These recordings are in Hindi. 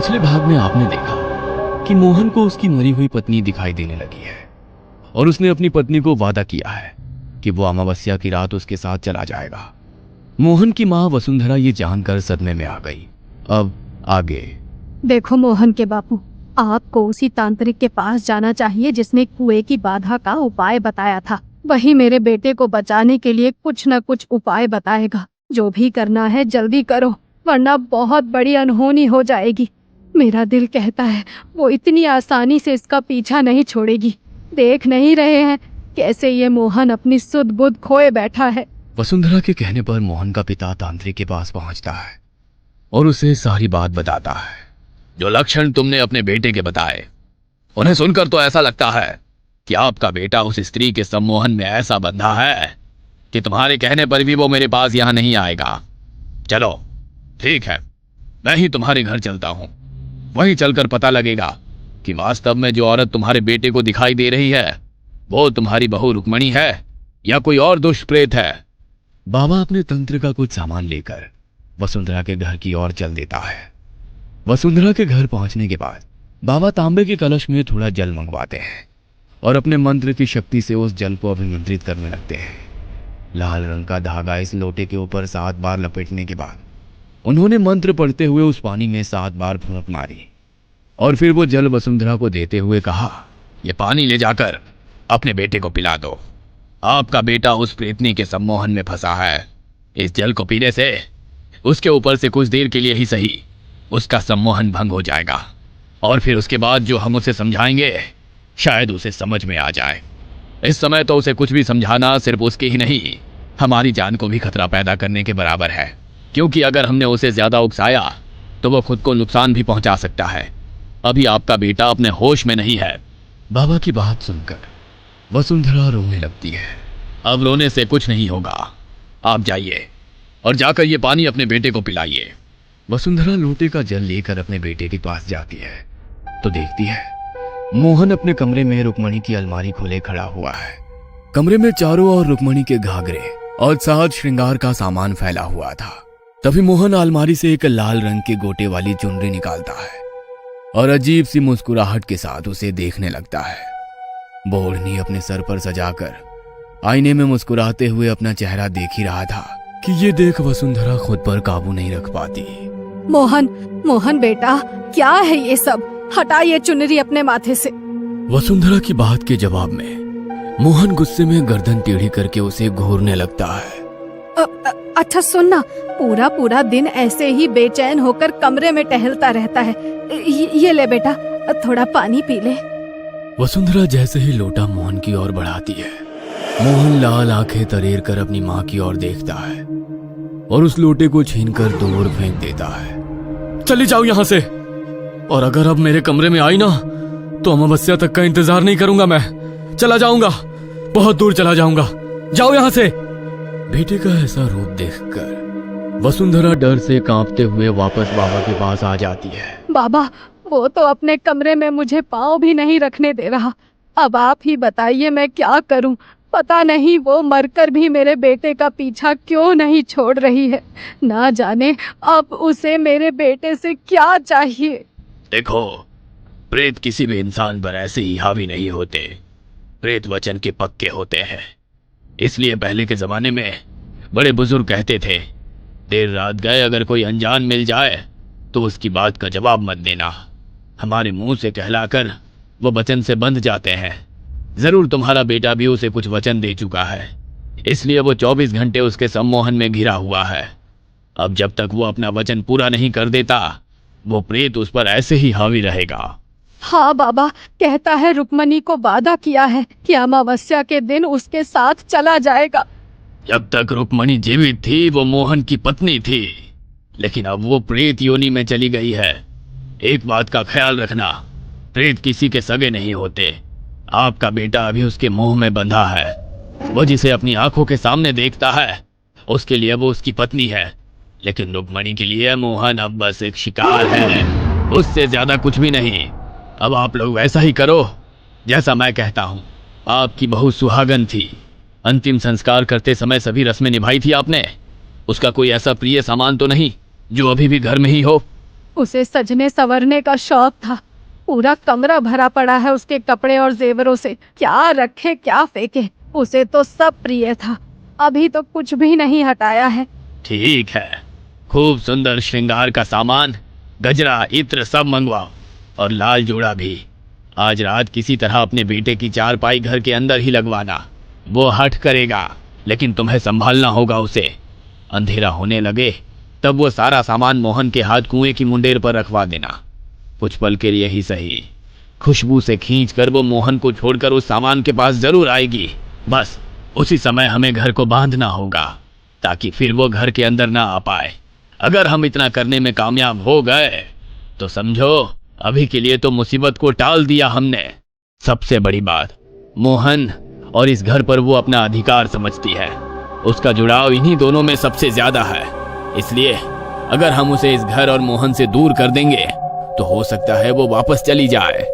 पिछले भाग में आपने देखा कि मोहन को उसकी मरी हुई पत्नी दिखाई देने लगी है और उसने अपनी पत्नी को वादा किया है कि वो अमावस्या की रात उसके साथ चला जाएगा। मोहन की मां वसुंधरा ये जानकर सदमे में आ गई। अब आगे देखो मोहन के बापू, आपको उसी तांत्रिक के पास जाना चाहिए जिसने कुएं की बाधा का उपाय बताया था। वही मेरे बेटे को बचाने के लिए कुछ न कुछ उपाय बताएगा। जो भी करना है जल्दी करो, वरना बहुत बड़ी अनहोनी हो जाएगी। मेरा दिल कहता है वो इतनी आसानी से इसका पीछा नहीं छोड़ेगी। देख नहीं रहे हैं कैसे ये मोहन अपनी सुध बुध खोए बैठा है। वसुंधरा के कहने पर मोहन का पिता तांत्रिक के पास पहुंचता है और उसे सारी बात बताता है। जो लक्षण तुमने अपने बेटे के बताए, उन्हें सुनकर तो ऐसा लगता है कि आपका बेटा उस स्त्री के सम्मोहन में ऐसा बंधा है कि तुम्हारे कहने पर भी वो मेरे पास यहां नहीं आएगा। चलो ठीक है, मैं ही तुम्हारे घर चलता हूं। वहीं चलकर पता लगेगा कि वास्तव में जो औरत तुम्हारे बेटे को दिखाई दे रही है वो तुम्हारी बहू रुक्मणी है या कोई और दुष्ट प्रेत है। बाबा अपने तंत्र का कुछ सामान लेकर वसुंधरा के घर की ओर चल देता है। वसुंधरा के घर पहुंचने के बाद बाबा तांबे के कलश में थोड़ा जल मंगवाते हैं और अपने मंत्र की शक्ति से उस जल को अभिमंत्रित करने लगते हैं। लाल रंग का धागा इस लोटे के ऊपर 7 बार लपेटने के बाद उन्होंने मंत्र पढ़ते हुए उस पानी में 7 बार फूंक मारी और फिर वो जल वसुंधरा को देते हुए कहा, ये पानी ले जाकर अपने बेटे को पिला दो। आपका बेटा उस प्रेतनी के सम्मोहन में फंसा है। इस जल को पीने से उसके ऊपर से कुछ देर के लिए ही सही उसका सम्मोहन भंग हो जाएगा और फिर उसके बाद जो हम उसे समझाएंगे शायद उसे समझ में आ जाए। इस समय तो उसे कुछ भी समझाना सिर्फ उसकी ही नहीं, हमारी जान को भी खतरा पैदा करने के बराबर है, क्योंकि अगर हमने उसे ज्यादा उकसाया तो वो खुद को नुकसान भी पहुंचा सकता है। अभी आपका बेटा अपने होश में नहीं है। बाबा की बात सुनकर वसुंधरा रोने लगती है। अब रोने से कुछ नहीं होगा, आप जाइए और जाकर ये पानी अपने बेटे को पिलाइए। वसुंधरा लोटे का जल लेकर अपने बेटे के पास जाती है तो देखती है मोहन अपने कमरे में रुक्मणी की अलमारी खोले खड़ा हुआ है। कमरे में चारों ओर रुक्मणी के घाघरे और साज श्रृंगार का सामान फैला हुआ था। तभी मोहन अलमारी से एक लाल रंग के गोटे वाली चुनरी निकालता है और अजीब सी मुस्कुराहट के साथ उसे देखने लगता है। वो ओढ़नी अपने सर पर सजाकर आईने में मुस्कुराते हुए अपना चेहरा देख ही रहा था कि ये देख वसुंधरा खुद पर काबू नहीं रख पाती। मोहन, मोहन बेटा, क्या है ये सब? हटा ये चुनरी अपने माथे से। वसुंधरा की बात के जवाब में मोहन गुस्से में गर्दन टेढ़ी करके उसे घूरने लगता है। अच्छा सुनना, पूरा पूरा दिन ऐसे ही बेचैन होकर कमरे में टहलता रहता है। ये ले बेटा, थोड़ा पानी पी ले। वसुंधरा जैसे ही लोटा मोहन की ओर बढ़ाती है, मोहन लाल आंखें तरेर कर अपनी माँ की ओर देखता है और उस लोटे को छीनकर दूर फेंक देता है। चली जाओ यहाँ से, और अगर अब मेरे कमरे में आई ना तो अमावस्या तक का इंतजार नहीं करूंगा। मैं चला जाऊंगा, बहुत दूर चला जाऊंगा। जाओ यहाँ से। बेटे का ऐसा रूप देखकर वसुंधरा डर से कांपते हुए वापस बाबा के पास आ जाती है। बाबा, वो तो अपने कमरे में मुझे पाँव भी नहीं रखने दे रहा। अब आप ही बताइए मैं क्या करूं? पता नहीं वो मरकर भी मेरे बेटे का पीछा क्यों नहीं छोड़ रही है। ना जाने अब उसे मेरे बेटे से क्या चाहिए। देखो, प्रेत किसी भी इंसान पर ऐसे ही हावी नहीं होते। प्रेत वचन के पक्के होते हैं। इसलिए पहले के जमाने में बड़े बुजुर्ग कहते थे, देर रात गए अगर कोई अनजान मिल जाए तो उसकी बात का जवाब मत देना। हमारे मुंह से कहलाकर वो वचन से बंध जाते हैं। जरूर तुम्हारा बेटा भी उसे कुछ वचन दे चुका है, इसलिए वो 24 घंटे उसके सम्मोहन में घिरा हुआ है। अब जब तक वो अपना वचन पूरा नहीं कर देता, वो प्रेत उस पर ऐसे ही हावी रहेगा। हाँ बाबा, कहता है रुक्मणी को वादा किया है कि अमावस्या के दिन उसके साथ चला जाएगा। जब तक रुक्मणी जीवित थी वो मोहन की पत्नी थी, लेकिन अब वो प्रेत योनि में चली गई है। एक बात का ख्याल रखना, प्रेत किसी के सगे नहीं होते। आपका बेटा अभी उसके मुंह में बंधा है। वो जिसे अपनी आंखों के सामने देखता है उसके लिए वो उसकी पत्नी है, लेकिन रुक्मणी के लिए मोहन अब बस एक शिकार है, उससे ज्यादा कुछ भी नहीं। अब आप लोग वैसा ही करो जैसा मैं कहता हूँ। आपकी बहू सुहागन थी, अंतिम संस्कार करते समय सभी रस्में निभाई थी आपने। उसका कोई ऐसा प्रिय सामान तो नहीं जो अभी भी घर में ही हो? उसे सजने संवरने का शौक था। पूरा कमरा भरा पड़ा है उसके कपड़े और जेवरों से। क्या रखे क्या फेंके, उसे तो सब प्रिय था। अभी तो कुछ भी नहीं हटाया है। ठीक है, खूब सुंदर श्रृंगार का सामान, गजरा, इत्र सब मंगवाओ और लाल जोड़ा भी। आज रात किसी तरह अपने बेटे की चारपाई घर के अंदर ही लगवाना। वो हठ करेगा, लेकिन तुम्हें संभालना होगा उसे। अंधेरा होने लगे तब वो सारा सामान मोहन के हाथ कुएं की मुंडेर पर रखवा देना। कुछ पल के लिए ही सही, खुशबू से खींचकर वो मोहन को छोड़कर उस सामान के पास जरूर आएगी। बस उसी समय हमें घर को बांधना होगा ताकि फिर वो घर के अंदर ना आ पाए। अगर हम इतना करने में कामयाब हो गए तो समझो अभी के लिए तो मुसीबत को टाल दिया हमने। सबसे बड़ी बात, मोहन और इस घर पर वो अपना अधिकार समझती है। उसका जुड़ाव इन्हीं दोनों में सबसे ज्यादा है। इसलिए अगर हम उसे इस घर और मोहन से दूर कर देंगे तो हो सकता है वो वापस चली जाए।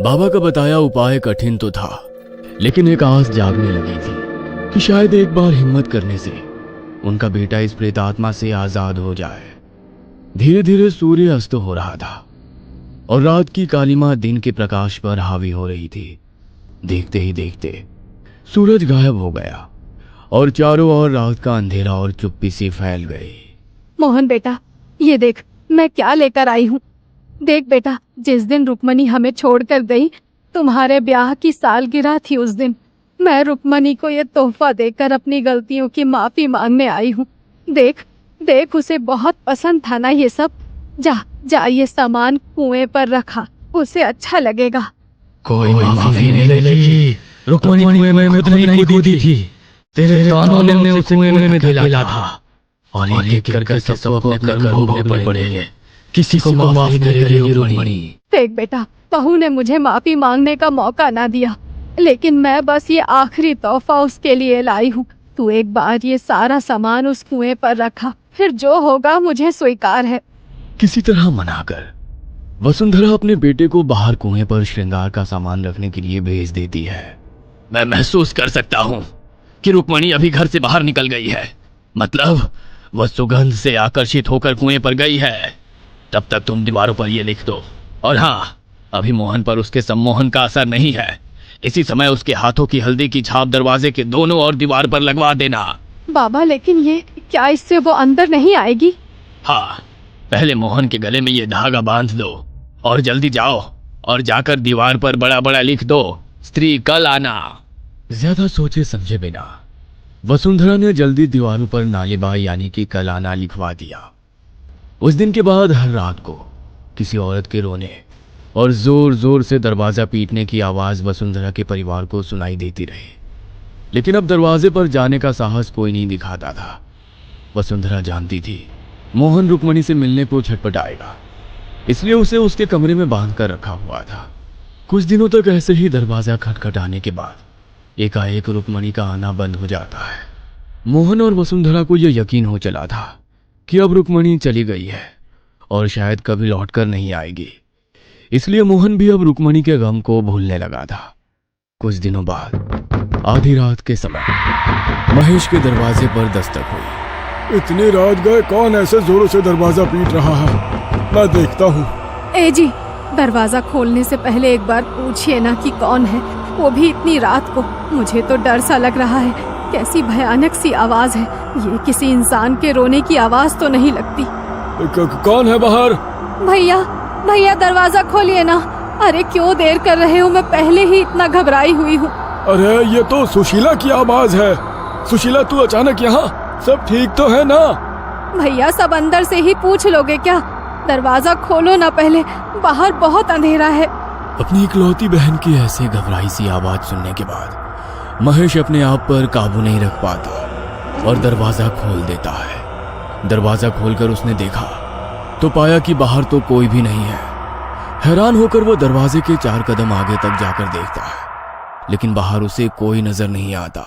बाबा का बताया उपाय कठिन तो था, लेकिन एक आस जागने लगी थी कि शायद एक बार हिम्मत करने से उनका बेटा इस प्रेतात्मा से आजाद हो जाए। धीरे धीरे सूर्य अस्त हो रहा था और रात की कालिमा दिन के प्रकाश पर हावी हो रही थी। देखते ही देखते सूरज गायब हो गया और चारों ओर रात का अंधेरा और चुप्पी सी फैल गई। मोहन बेटा, ये देख मैं क्या लेकर आई हूँ। देख बेटा, जिस दिन रुक्मणी हमें छोड़कर गई, तुम्हारे ब्याह की सालगिरह थी उस दिन। मैं रुक्मणी को ये तोहफा देकर अपनी गलतियों की माफी मांगने आई हूँ। देख देख, उसे बहुत पसंद था ना ये सब। जा जा, ये सामान कुएं पर रखा, उसे अच्छा लगेगा। कोई माफी नहीं लेगी। रुक्मणी कुएं में खुद नहीं कूदी थी, तेरे तानों ने उसे कुएं में धकेला था और एक करके सबको अपने कर्म भोगने पड़ेंगे। किसी को माफ नहीं करेगी रुक्मणी। देख बेटा, बहू ने मुझे माफी मांगने का मौका ना दिया, लेकिन मैं बस ये आखिरी तोहफा उसके लिए लाई हूँ। तू एक बार ये सारा सामान उस कुएं पर रखा, फिर जो होगा मुझे स्वीकार है। किसी तरह मनाकर वसुंधरा अपने बेटे को बाहर कुएं पर श्रृंगार का सामान रखने के लिए भेज देती है। मैं महसूस कर सकता हूँ कि रुक्मणी अभी घर से बाहर निकल गई है। मतलब वह सुगंध से आकर्षित होकर कुएं पर गई है। तब तक तुम दीवारों पर ये लिख दो। और हाँ, अभी मोहन पर उसके सम्मोहन का असर नहीं है। इसी समय उसके हाथों की हल्दी की छाप दरवाजे के दोनों ओर दीवार पर लगवा देना। बाबा, लेकिन ये क्या, इससे वो अंदर नहीं आएगी? हाँ, पहले मोहन के गले में ये धागा बांध दो और जल्दी जाओ और जाकर दीवार पर बड़ा बड़ा लिख दो, स्त्री कल आना। ज्यादा सोचे समझे बिना वसुंधरा ने जल्दी दीवारों पर नालिबा यानी कि कल आना लिखवा दिया। उस दिन के बाद हर रात को किसी औरत के रोने और जोर जोर से दरवाजा पीटने की आवाज वसुंधरा के परिवार को सुनाई देती रही, लेकिन अब दरवाजे पर जाने का साहस कोई नहीं दिखाता था। वसुंधरा जानती थी मोहन रुक्मणी से मिलने को छटपटाएगा, इसलिए उसे उसके कमरे में बांध कर रखा हुआ था। कुछ दिनों तक ऐसे ही दरवाजा खटखटाने के बाद एकाएक रुक्मणी का आना बंद हो जाता है। मोहन और वसुंधरा को यह यकीन हो चला था कि अब रुक्मणी चली गई है और शायद कभी लौटकर नहीं आएगी, इसलिए मोहन भी अब रुक्मणी के गम को भूलने लगा था। कुछ दिनों बाद आधी रात के समय महेश के दरवाजे पर दस्तक हुई। इतनी रात गए, कौन ऐसे जोरों से दरवाजा पीट रहा है? मैं देखता हूँ। ए जी, दरवाजा खोलने से पहले एक बार पूछिए ना कि कौन है, वो भी इतनी रात को। मुझे तो डर सा लग रहा है। कैसी भयानक सी आवाज है। ये किसी इंसान के रोने की आवाज तो नहीं लगती। कौन है बाहर? भैया भैया, दरवाजा खोलिए ना। अरे क्यों देर कर रहे हो, मैं पहले ही इतना घबराई हुई हूँ। अरे ये तो सुशीला की आवाज है। सुशीला, तू अचानक यहाँ? सब ठीक तो है ना? भैया, सब अंदर से ही पूछ लोगे क्या? दरवाजा खोलो ना पहले, बाहर बहुत अंधेरा है। अपनी इकलौती बहन की ऐसे घबराई सी आवाज सुनने के बाद महेश अपने आप पर काबू नहीं रख पाता और दरवाजा खोल देता है। दरवाजा खोलकर उसने देखा तो पाया कि बाहर तो कोई भी नहीं है। हैरान होकर वो दरवाजे के 4 कदम आगे तक जाकर देखता है, लेकिन बाहर उसे कोई नजर नहीं आता।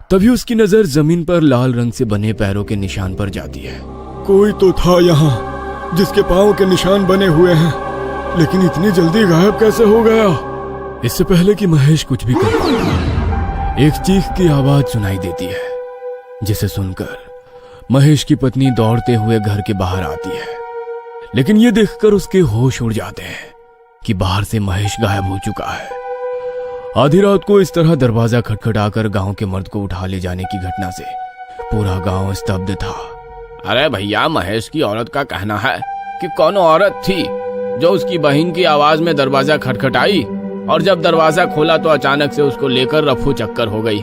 तभी उसकी नजर जमीन पर लाल रंग से बने पैरों के निशान पर जाती है। कोई तो था यहाँ जिसके पाँव के निशान बने हुए हैं, लेकिन इतनी जल्दी गायब कैसे हो गया? इससे पहले कि महेश कुछ भी कर पाता, एक चीख की आवाज सुनाई देती है, जिसे सुनकर महेश की पत्नी दौड़ते हुए घर के बाहर आती है। लेकिन ये देखकर उसके होश उड़ जाते हैं कि बाहर से महेश गायब हो चुका है। आधी रात को इस तरह दरवाजा खटखटाकर गांव के मर्द को उठा ले जाने की घटना से पूरा गांव स्तब्ध था। अरे भैया, महेश की औरत का कहना है कि कौन औरत थी जो उसकी बहन की आवाज में दरवाजा खटखटाई और जब दरवाजा खोला तो अचानक से उसको लेकर रफू चक्कर हो गई।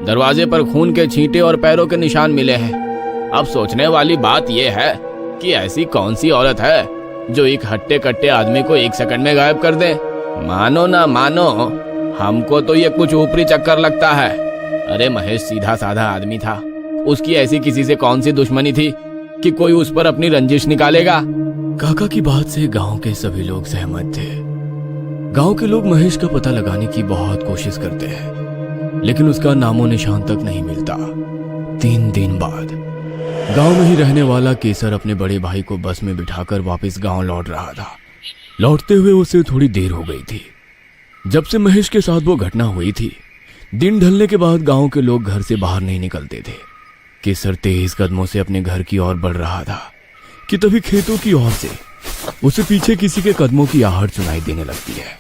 दरवाजे पर खून के छींटे और पैरों के निशान मिले हैं। अब सोचने वाली बात यह है कि ऐसी कौन सी औरत है जो एक हट्टे कट्टे आदमी को 1 सेकंड में गायब कर दे। मानो ना मानो, हमको तो ये कुछ ऊपरी चक्कर लगता है। अरे महेश सीधा साधा आदमी था, उसकी ऐसी किसी से कौन सी दुश्मनी थी कि कोई उस पर अपनी रंजिश निकालेगा। काका की बात से गांव के सभी लोग सहमत थे। गांव के लोग महेश का पता लगाने की बहुत कोशिश करते हैं, लेकिन उसका नामो निशान तक नहीं मिलता। 3 दिन बाद गांव में ही रहने वाला केसर अपने बड़े भाई को बस में बिठाकर वापस गांव लौट रहा था। लौटते हुए उसे थोड़ी देर हो गई थी। जब से महेश के साथ वो घटना हुई थी, दिन ढलने के बाद गांव के लोग घर से बाहर नहीं निकलते थे। केसर तेज कदमों से अपने घर की ओर बढ़ रहा था कि तभी खेतों की ओर से उसे पीछे किसी के कदमों की आहट सुनाई देने लगती है।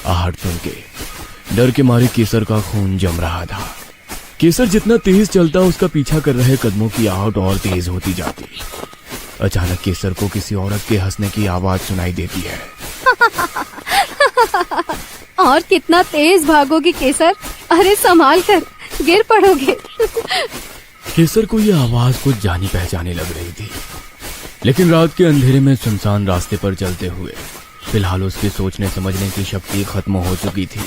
आहट सुन के डर के मारे केसर का खून जम रहा था। केसर जितना तेज चलता उसका पीछा कर रहे कदमों की आहट और तेज होती जाती। अचानक केसर को किसी औरत के हंसने की आवाज सुनाई देती है। और कितना तेज भागोगी केसर, अरे संभाल कर, गिर पड़ोगे। केसर को यह आवाज कुछ जानी पहचानी लग रही थी, लेकिन रात के अंधेरे में सुनसान रास्ते पर चलते हुए फिलहाल उसके सोचने समझने की शक्ति खत्म हो चुकी थी।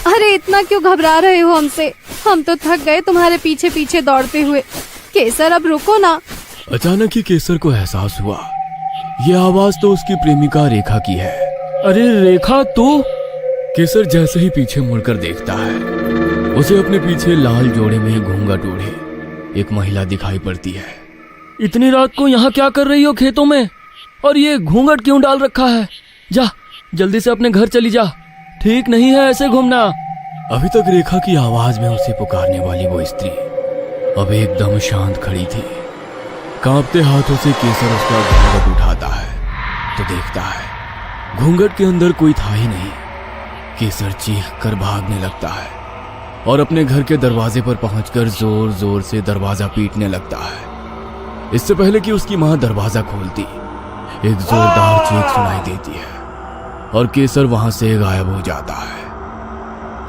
अरे इतना क्यों घबरा रहे हो हमसे? हम तो थक गए तुम्हारे पीछे पीछे दौड़ते हुए। केसर अब रुको ना। अचानक ही केसर को एहसास हुआ, यह आवाज तो उसकी प्रेमिका रेखा की है। अरे रेखा, तू? केसर जैसे ही पीछे मुड़कर देखता है, उसे अपने पीछे लाल जोड़े में घूंघट ओढ़े एक महिला दिखाई पड़ती है। इतनी रात को यहाँ क्या कर रही हो खेतों में? और ये घूंघट क्यों डाल रखा है? जा, जल्दी से अपने घर चली जा, ठीक नहीं है ऐसे घूमना। अभी तक रेखा की आवाज में उसे पुकारने वाली वो स्त्री अब एकदम शांत खड़ी थी। कांपते हाथों से केसर उसका घूंघट उठाता है तो देखता है घूंघट के अंदर कोई था ही नहीं। केसर चीख कर भागने लगता है और अपने घर के दरवाजे पर पहुंचकर जोर जोर से दरवाजा पीटने लगता है। इससे पहले कि उसकी मां दरवाजा खोलती, एक जोरदार चीख सुनाई देती है और केसर वहां से गायब हो जाता है।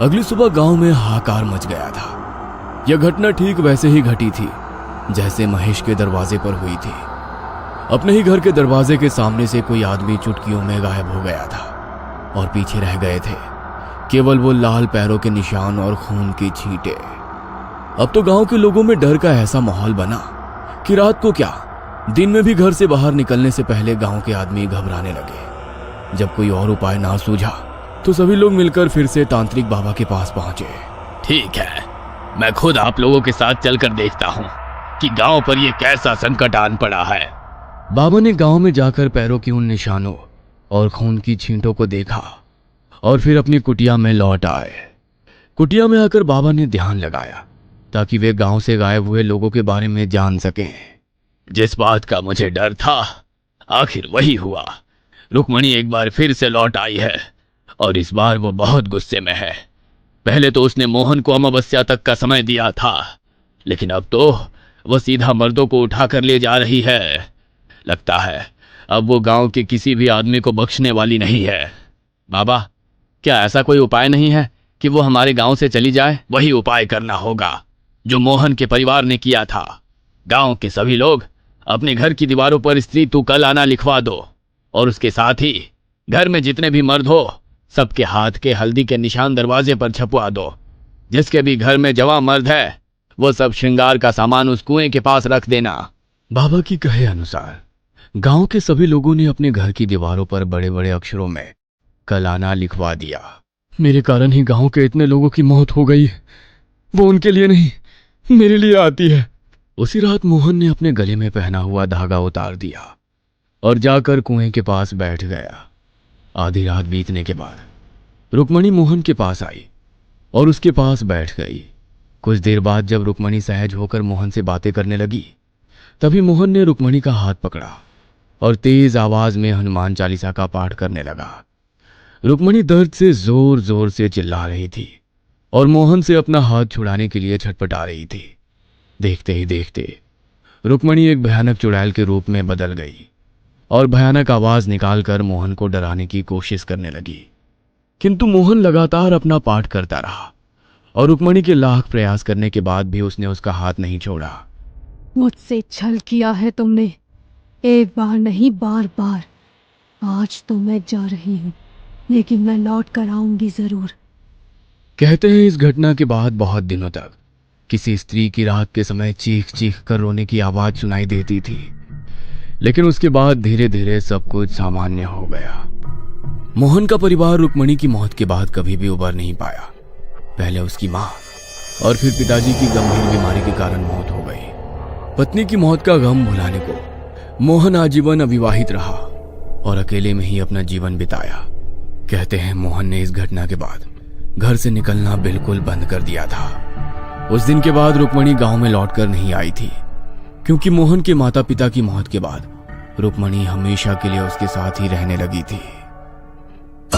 अगली सुबह गांव में हाहाकार मच गया था। यह घटना ठीक वैसे ही घटी थी जैसे महेश के दरवाजे पर हुई थी। अपने ही घर के दरवाजे के सामने से कोई आदमी चुटकियों में गायब हो गया था और पीछे रह गए थे केवल वो लाल पैरों के निशान और खून की छींटे। अब तो गांव के लोगों में डर का ऐसा माहौल बना कि रात को क्या, दिन में भी घर से बाहर निकलने से पहले गांव के आदमी घबराने लगे। जब कोई और उपाय ना सूझा तो सभी लोग मिलकर फिर से तांत्रिक बाबा के पास पहुंचे। ठीक है, मैं खुद आप लोगों के साथ चलकर देखता हूँ कि गांव पर यह कैसा संकट आन पड़ा है। बाबा ने गांव में जाकर पैरों की उन निशानों और खून की छींटों को देखा और फिर अपनी कुटिया में लौट आए। कुटिया में आकर बाबा ने ध्यान लगाया ताकि वे गांव से गायब हुए लोगों के बारे में जान सकें। जिस बात का मुझे डर था आखिर वही हुआ। रुक्मणी एक बार फिर से लौट आई है और इस बार वो बहुत गुस्से में है। पहले तो उसने मोहन को अमावस्या तक का समय दिया था, लेकिन अब तो वो सीधा मर्दों को उठाकर ले जा रही है। लगता है अब वो गांव के किसी भी आदमी को बख्शने वाली नहीं है। बाबा, क्या ऐसा कोई उपाय नहीं है कि वो हमारे गांव से चली जाए? वही उपाय करना होगा जो मोहन के परिवार ने किया था। गांव के सभी लोग अपने घर की दीवारों पर स्त्री तू कल आना लिखवा दो और उसके साथ ही घर में जितने भी मर्द हो सबके हाथ के हल्दी के निशान दरवाजे पर छपवा दो। जिसके भी घर में जवां मर्द है वो सब श्रृंगार का सामान उस कुएं के पास रख देना। बाबा की कहे अनुसार गांव के सभी लोगों ने अपने घर की दीवारों पर बड़े बड़े अक्षरों में कल आना लिखवा दिया। मेरे कारण ही गांव के इतने लोगों की मौत हो गई, वो उनके लिए नहीं मेरे लिए आती है। उसी रात मोहन ने अपने गले में पहना हुआ धागा उतार दिया और जाकर कुएं के पास बैठ गया। आधी रात बीतने के बाद रुक्मणी मोहन के पास आई और उसके पास बैठ गई। कुछ देर बाद जब रुक्मणी सहज होकर मोहन से बातें करने लगी तभी मोहन ने रुक्मणी का हाथ पकड़ा और तेज आवाज में हनुमान चालीसा का पाठ करने लगा। रुक्मणी दर्द से जोर जोर से चिल्ला रही थी और मोहन से अपना हाथ छुड़ाने के लिए छटपटा रही थी। देखते ही देखते रुक्मणी एक भयानक चुड़ैल के रूप में बदल गई और भयानक आवाज निकालकर मोहन को डराने की कोशिश करने लगी। किंतु मोहन लगातार अपना पाठ करता रहा और रुक्मणी के लाख प्रयास करने के बाद भी उसने उसका हाथ नहीं छोड़ा। मुझसे छल किया है तुमने, एक बार नहीं बार बार। आज तो मैं जा रही हूँ, लेकिन मैं लौट कर आऊंगी जरूर। कहते हैं इस घटना के बाद बहुत दिनों तक किसी स्त्री की रात के समय चीख चीख कर रोने की आवाज सुनाई देती थी, लेकिन उसके बाद धीरे धीरे सब कुछ सामान्य हो गया। मोहन का परिवार रुक्मणी की मौत के बाद कभी भी उबर नहीं पाया। पहले उसकी माँ और फिर पिताजी की गंभीर बीमारी के कारण मौत हो गई। पत्नी की मौत का गम भुलाने को मोहन आजीवन अविवाहित रहा और अकेले में ही अपना जीवन बिताया। कहते हैं मोहन ने इस घटना के बाद घर से निकलना बिल्कुल बंद कर दिया था। उस दिन के बाद रुक्मणी गांव में लौटकर नहीं आई थी, क्योंकि मोहन के माता पिता की मौत के बाद रुक्मणी हमेशा के लिए उसके साथ ही रहने लगी थी।